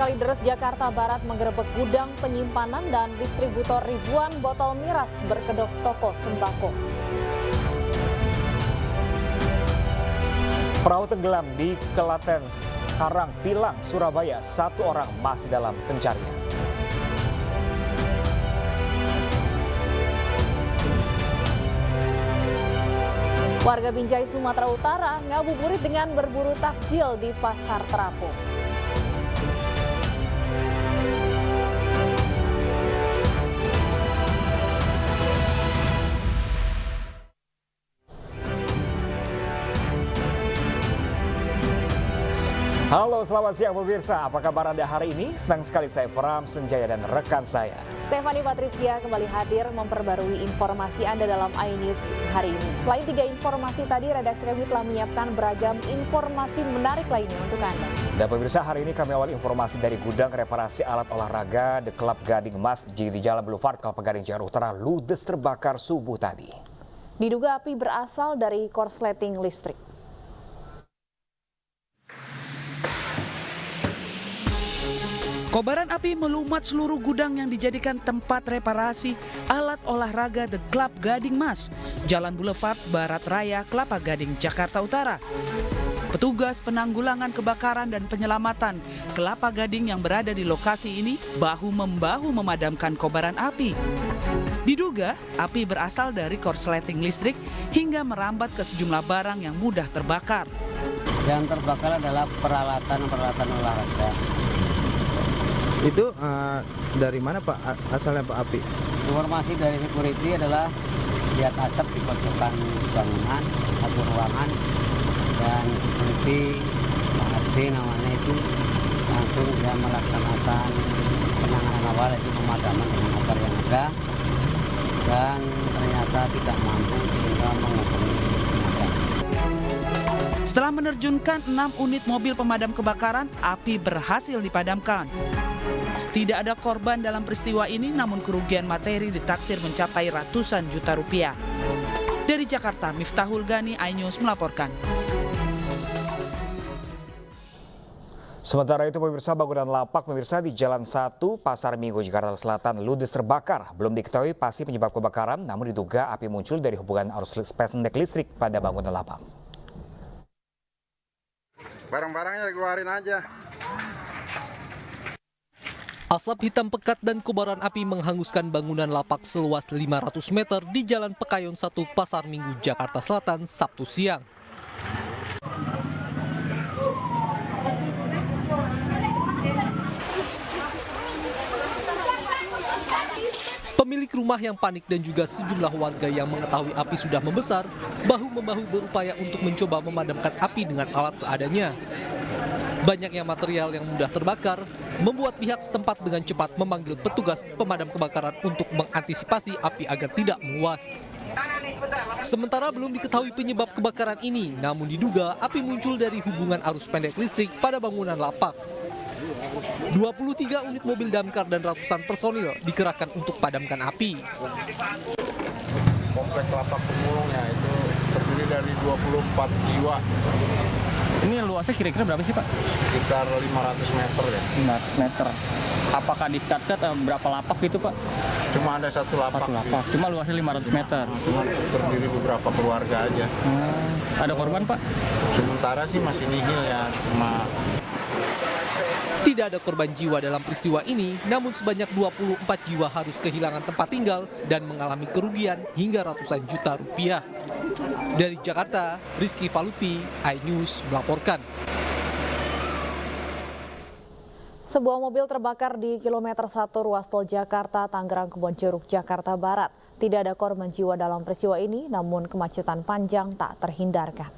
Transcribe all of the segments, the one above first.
Kalideres, Jakarta Barat menggerebek gudang penyimpanan dan distributor ribuan botol miras berkedok toko sembako. Perahu tenggelam di Kelaten, Karang Pilang, Surabaya. 1 orang masih dalam pencarian. Warga Binjai, Sumatera Utara ngabuburit dengan berburu takjil di Pasar Terapung. Halo, selamat siang pemirsa. Apa kabar Anda hari ini? Senang sekali saya Pram Senjaya dan rekan saya Stefani Patricia kembali hadir memperbarui informasi Anda dalam iNews hari ini. Selain 3 informasi tadi, redaksi kami telah menyiapkan beragam informasi menarik lainnya untuk Anda. Dan pemirsa, hari ini kami awal informasi dari gudang reparasi alat olahraga The Club Gading Mas di Jalan Boulevard Kelapa Gading, Jakarta Utara ludes terbakar subuh tadi. Diduga api berasal dari korsleting listrik. Kobaran api melumat seluruh gudang yang dijadikan tempat reparasi alat olahraga The Club Gading Mas, Jalan Boulevard Barat Raya, Kelapa Gading, Jakarta Utara. Petugas penanggulangan kebakaran dan penyelamatan Kelapa Gading yang berada di lokasi ini bahu-membahu memadamkan kobaran api. Diduga api berasal dari korsleting listrik hingga merambat ke sejumlah barang yang mudah terbakar. Yang terbakar adalah peralatan olahraga. Itu dari mana Pak asalnya Pak api? Informasi dari security adalah lihat asap di pojokan bangunan atau ruangan, dan security Pak RT namanya itu langsung dia melaksanakan penanganan awal, yaitu pemadaman dengan agar yang ada, dan ternyata tidak mampu sehingga menghubungi pemadam. Setelah menerjunkan 6 unit mobil pemadam kebakaran, api berhasil dipadamkan. Tidak ada korban dalam peristiwa ini, namun kerugian materi ditaksir mencapai ratusan juta rupiah. Dari Jakarta, Miftahul Gani, iNews melaporkan. Sementara itu pemirsa, bangunan lapak pemirsa di Jalan 1 Pasar Minggu, Jakarta Selatan ludes terbakar. Belum diketahui pasti penyebab kebakaran, namun diduga api muncul dari hubungan arus pendek listrik pada bangunan lapak. Barang-barangnya dikeluarin aja. Asap hitam pekat dan kobaran api menghanguskan bangunan lapak seluas 500 meter di Jalan Pekayon 1 Pasar Minggu, Jakarta Selatan, Sabtu siang. Pemilik rumah yang panik dan juga sejumlah warga yang mengetahui api sudah membesar, bahu-membahu berupaya untuk mencoba memadamkan api dengan alat seadanya. Banyaknya material yang mudah terbakar membuat pihak setempat dengan cepat memanggil petugas pemadam kebakaran untuk mengantisipasi api agar tidak meluas. Sementara belum diketahui penyebab kebakaran ini, namun diduga api muncul dari hubungan arus pendek listrik pada bangunan lapak. 23 unit mobil damkar dan ratusan personil dikerahkan untuk padamkan api. Komplek lapak pemulungnya itu terdiri dari 24 jiwa. Ini luasnya kira-kira berapa sih Pak? Sekitar 500 meter ya. 500 meter. Apakah di skat-skat berapa lapak gitu Pak? Cuma ada satu lapak. Satu lapak. Cuma luasnya 500 meter. Cuma terdiri beberapa keluarga aja. Ada korban Pak? Sementara sih masih nihil ya, cuma. Tidak ada korban jiwa dalam peristiwa ini, namun sebanyak 24 jiwa harus kehilangan tempat tinggal dan mengalami kerugian hingga ratusan juta rupiah. Dari Jakarta, Rizky Falupi, iNews melaporkan. Sebuah mobil terbakar di kilometer 1 ruas tol Jakarta Tangerang Kebonjeruk, Jakarta Barat. Tidak ada korban jiwa dalam peristiwa ini, namun kemacetan panjang tak terhindarkan.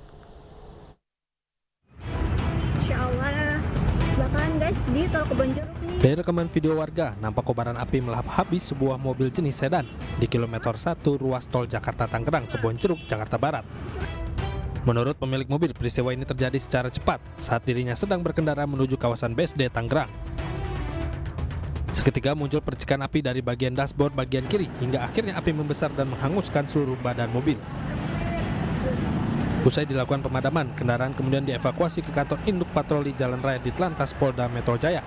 Di tol Kebonjeruk nih. Dari rekaman video warga, nampak kobaran api melahap habis sebuah mobil jenis sedan di kilometer 1 ruas tol Jakarta Tangerang Kebonjeruk, Jakarta Barat. Menurut pemilik mobil, peristiwa ini terjadi secara cepat saat dirinya sedang berkendara menuju kawasan BSD Tangerang. Seketika muncul percikan api dari bagian dashboard bagian kiri hingga akhirnya api membesar dan menghanguskan seluruh badan mobil. Usai dilakukan pemadaman, kendaraan kemudian dievakuasi ke kantor induk patroli jalan raya Ditlantas Polda Metro Jaya.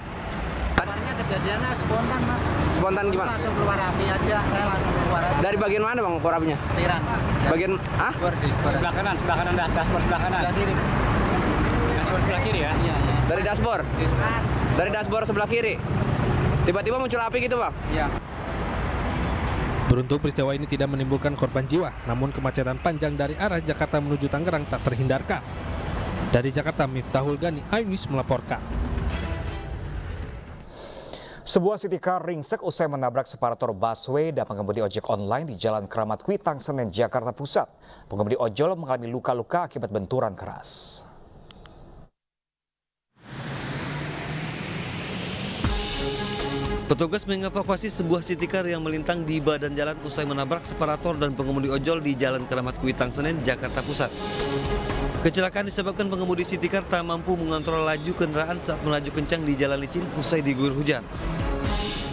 kejadiannya spontan mas. Spontan gimana? Langsung keluar api aja, saya langsung keluar aja. Dari bagian mana bang keluar apinya? Setiran. Bagian Sebelah kanan, dashboard sebelah kanan. Sebelah kiri. Dashboard sebelah kiri ya? Iya. Dari dashboard? Dari dashboard sebelah kiri? Tiba-tiba muncul api gitu bang? Iya. Beruntung peristiwa ini tidak menimbulkan korban jiwa, namun kemacetan panjang dari arah Jakarta menuju Tangerang tak terhindarkan. Dari Jakarta, Miftahul Gani, iNews melaporkan. Sebuah city car ringsek usai menabrak separator busway dan pengemudi ojek online di Jalan Keramat Kuitang, Senen, Jakarta Pusat. Pengemudi ojol mengalami luka-luka akibat benturan keras. Petugas mengevakuasi sebuah city car yang melintang di badan jalan usai menabrak separator dan pengemudi ojol di Jalan Keramat Kuitang, Senen, Jakarta Pusat. Kecelakaan disebabkan pengemudi city car tak mampu mengontrol laju kendaraan saat melaju kencang di jalan licin usai diguyur hujan.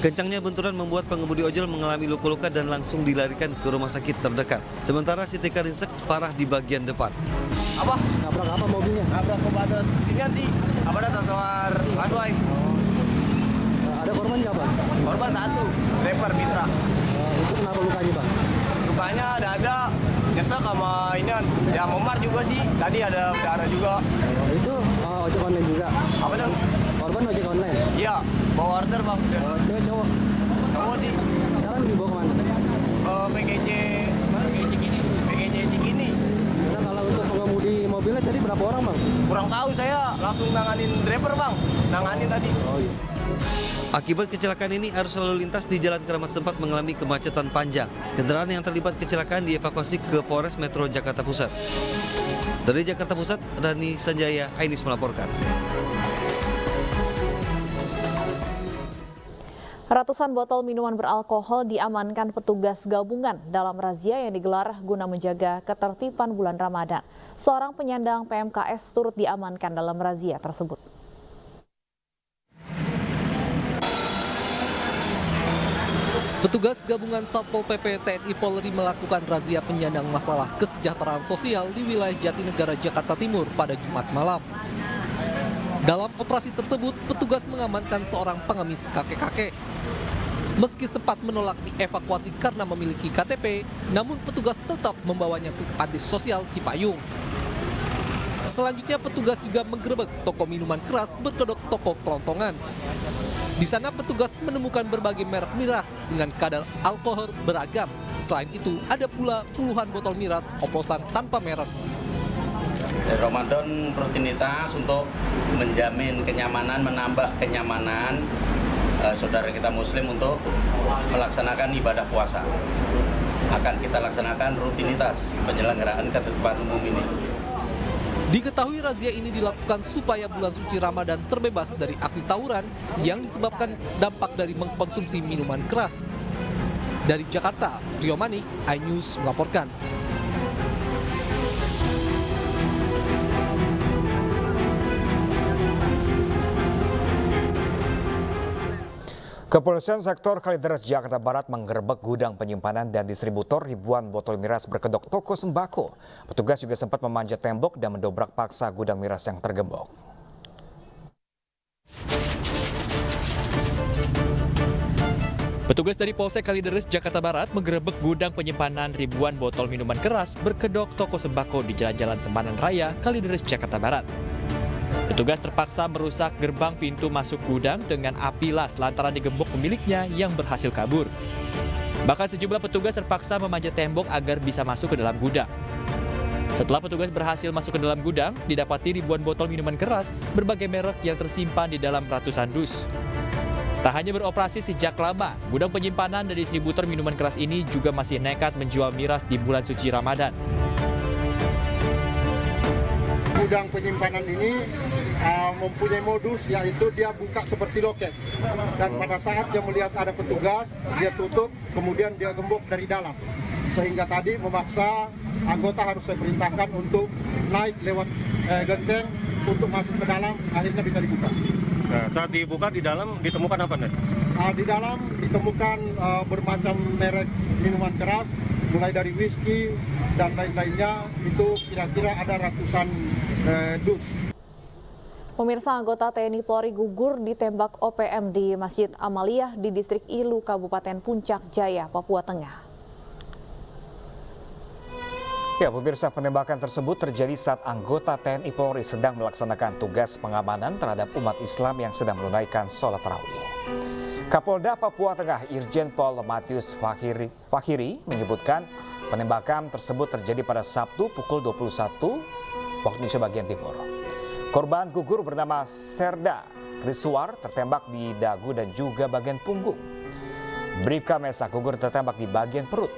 Kencangnya benturan membuat pengemudi ojol mengalami luka-luka dan langsung dilarikan ke rumah sakit terdekat. Sementara city car ringsek parah di bagian depan. Apa? Nabrak apa mobilnya? Nabrak ke batas sini nanti. Apa ada trotoar busway? Ada korban nggak Bang? Korban satu, driver Mitra. Itu kenapa lukanya Bang? Lukanya ada nyesek sama ini yang memar juga sih. Tadi ada berdarah juga. Itu ojek online juga? Apa tuh? Korban ojek online? Iya, bawa order bang. Cewek cowok? Cowok sih. Sekarang dibawa kemana? PGJ Cikini. Nah kalau untuk pengemudi mobilnya tadi berapa orang Bang? Kurang tahu saya, langsung nanganin driver bang. Nanganin tadi. Oh iya. Akibat kecelakaan ini, arus lalu lintas di Jalan Keramat sempat mengalami kemacetan panjang. Kendaraan yang terlibat kecelakaan dievakuasi ke Polres Metro Jakarta Pusat. Dari Jakarta Pusat, Rani Sanjaya, iNews melaporkan. Ratusan botol minuman beralkohol diamankan petugas gabungan dalam razia yang digelar guna menjaga ketertiban bulan Ramadan. Seorang penyandang PMKS turut diamankan dalam razia tersebut. Petugas gabungan Satpol PP TNI Polri melakukan razia penyandang masalah kesejahteraan sosial di wilayah Jatinegara, Jakarta Timur pada Jumat malam. Dalam operasi tersebut, petugas mengamankan seorang pengemis kakek-kakek. Meski sempat menolak dievakuasi karena memiliki KTP, namun petugas tetap membawanya ke Panti Sosial Cipayung. Selanjutnya, petugas juga menggerebek toko minuman keras berkedok toko kelontongan. Di sana petugas menemukan berbagai merek miras dengan kadar alkohol beragam. Selain itu, ada pula puluhan botol miras oplosan tanpa merek. Ramadan rutinitas untuk menjamin kenyamanan, menambah kenyamanan saudara kita Muslim untuk melaksanakan ibadah puasa. Akan kita laksanakan rutinitas penyelenggaraan ketertiban umum ini. Diketahui razia ini dilakukan supaya bulan suci Ramadan terbebas dari aksi tawuran yang disebabkan dampak dari mengkonsumsi minuman keras. Dari Jakarta, Rio Manik, iNews melaporkan. Kepolisian sektor Kalideres Jakarta Barat menggerebek gudang penyimpanan dan distributor ribuan botol miras berkedok toko sembako. Petugas juga sempat memanjat tembok dan mendobrak paksa gudang miras yang tergembok. Petugas dari Polsek Kalideres Jakarta Barat menggerebek gudang penyimpanan ribuan botol minuman keras berkedok toko sembako di Jalan-Jalan Sempadan Raya, Kalideres Jakarta Barat. Petugas terpaksa merusak gerbang pintu masuk gudang dengan api las lantaran digembok pemiliknya yang berhasil kabur. Bahkan sejumlah petugas terpaksa memanjat tembok agar bisa masuk ke dalam gudang. Setelah petugas berhasil masuk ke dalam gudang, didapati ribuan botol minuman keras berbagai merek yang tersimpan di dalam ratusan dus. Tak hanya beroperasi sejak lama, gudang penyimpanan dan distributor minuman keras ini juga masih nekat menjual miras di bulan suci Ramadan. Gudang penyimpanan ini mempunyai modus, yaitu dia buka seperti loket. Dan pada saat dia melihat ada petugas, dia tutup, kemudian dia gembok dari dalam. Sehingga tadi memaksa anggota harus saya perintahkan untuk naik lewat genteng untuk masuk ke dalam, akhirnya bisa dibuka. Nah, saat dibuka di dalam ditemukan apa nih? Di dalam ditemukan bermacam merek minuman keras, mulai dari whisky dan lain-lainnya, itu kira-kira ada ratusan dus. Pemirsa, anggota TNI Polri gugur ditembak OPM di Masjid Amaliyah di Distrik Ilu, Kabupaten Puncak Jaya, Papua Tengah. Ya, pemirsa, penembakan tersebut terjadi saat anggota TNI Polri sedang melaksanakan tugas pengamanan terhadap umat Islam yang sedang menunaikan sholat tarawih. Kapolda Papua Tengah Irjen Pol Matius Fahiri menyebutkan penembakan tersebut terjadi pada Sabtu pukul 21 waktu Indonesia bagian timur. Korban gugur bernama Serda Riswar tertembak di dagu dan juga bagian punggung. Bribka Mesa gugur tertembak di bagian perut.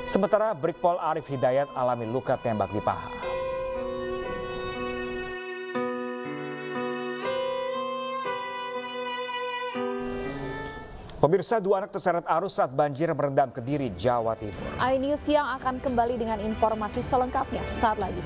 Sementara Brigpol Arif Hidayat alami luka tembak di paha. Pemirsa, 2 anak terseret arus saat banjir merendam Kediri, Jawa Timur. iNews Siang akan kembali dengan informasi selengkapnya saat lagi.